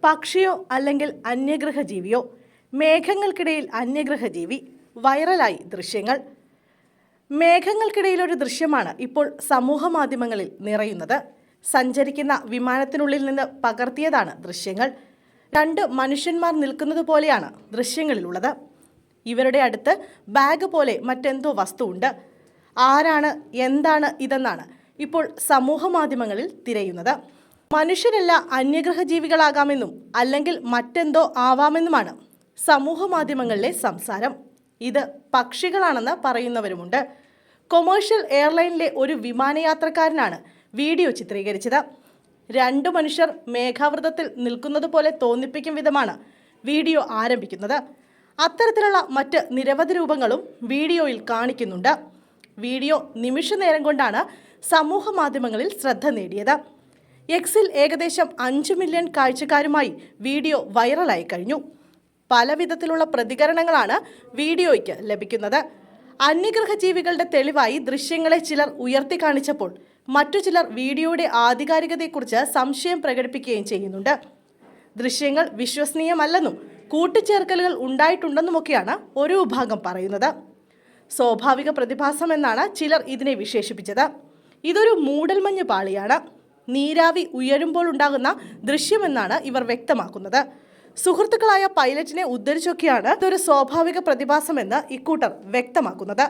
പക്ഷിയോ അല്ലെങ്കിൽ അന്യഗ്രഹ ജീവിയോ? മേഘങ്ങൾക്കിടയിൽ അന്യഗ്രഹ ജീവി. വൈറലായി ദൃശ്യങ്ങൾ. മേഘങ്ങൾക്കിടയിൽ ഒരു ദൃശ്യമാണ് ഇപ്പോൾ സമൂഹ മാധ്യമങ്ങളിൽ നിറയുന്നത്. സഞ്ചരിക്കുന്ന വിമാനത്തിനുള്ളിൽ നിന്ന് പകർത്തിയതാണ് ദൃശ്യങ്ങൾ. 2 മനുഷ്യന്മാർ നിൽക്കുന്നത് പോലെയാണ് ദൃശ്യങ്ങളിലുള്ളത്. ഇവരുടെ അടുത്ത് ബാഗ് പോലെ മറ്റെന്തോ വസ്തുവുണ്ട്. ആരാണ്, എന്താണ് ഇതെന്നാണ് ഇപ്പോൾ സമൂഹ മാധ്യമങ്ങളിൽ തിരയുന്നത്. മനുഷ്യരല്ല അന്യഗ്രഹ ജീവികളാകാമെന്നും അല്ലെങ്കിൽ മറ്റെന്തോ ആവാമെന്നുമാണ് സമൂഹ മാധ്യമങ്ങളിലെ സംസാരം. ഇത് പക്ഷികളാണെന്ന് പറയുന്നവരുമുണ്ട്. കൊമേഴ്ഷ്യൽ എയർലൈനിലെ ഒരു വിമാനയാത്രക്കാരനാണ് വീഡിയോ ചിത്രീകരിച്ചത്. 2 മനുഷ്യർ മേഘാവൃതത്തിൽ നിൽക്കുന്നത് പോലെ തോന്നിപ്പിക്കും വിധമാണ് വീഡിയോ ആരംഭിക്കുന്നത്. അത്തരത്തിലുള്ള മറ്റ് നിരവധി രൂപങ്ങളും വീഡിയോയിൽ കാണിക്കുന്നുണ്ട്. വീഡിയോ നിമിഷ നേരം കൊണ്ടാണ് സമൂഹ മാധ്യമങ്ങളിൽ ശ്രദ്ധ നേടിയത്. എക്സിൽ ഏകദേശം 5 മില്യൺ കാഴ്ചക്കാരുമായി വീഡിയോ വൈറലായി കഴിഞ്ഞു. പല വിധത്തിലുള്ള പ്രതികരണങ്ങളാണ് വീഡിയോയ്ക്ക് ലഭിക്കുന്നത്. അന്യഗ്രഹ ജീവികളുടെ തെളിവായി ദൃശ്യങ്ങളെ ചിലർ ഉയർത്തി കാണിച്ചപ്പോൾ മറ്റു ചിലർ വീഡിയോയുടെ ആധികാരികതയെക്കുറിച്ച് സംശയം പ്രകടിപ്പിക്കുകയും ചെയ്യുന്നുണ്ട്. ദൃശ്യങ്ങൾ വിശ്വസനീയമല്ലെന്നും കൂട്ടിച്ചേർക്കലുകൾ ഉണ്ടായിട്ടുണ്ടെന്നുമൊക്കെയാണ് ഒരു വിഭാഗം പറയുന്നത്. സ്വാഭാവിക പ്രതിഭാസം എന്നാണ് ചിലർ ഇതിനെ വിശേഷിപ്പിച്ചത്. ഇതൊരു മൂടൽമഞ്ഞ് പാളിയാണ്. നീരാവി ഉയരുമ്പോൾ ഉണ്ടാകുന്ന ദൃശ്യമെന്നാണ് ഇവർ വ്യക്തമാക്കുന്നത്. സുഹൃത്തുക്കളായ പൈലറ്റിനെ ഉദ്ധരിച്ചൊക്കെയാണ് ഇതൊരു സ്വാഭാവിക പ്രതിഭാസമെന്ന് ഇക്കൂട്ടർ വ്യക്തമാക്കുന്നത്.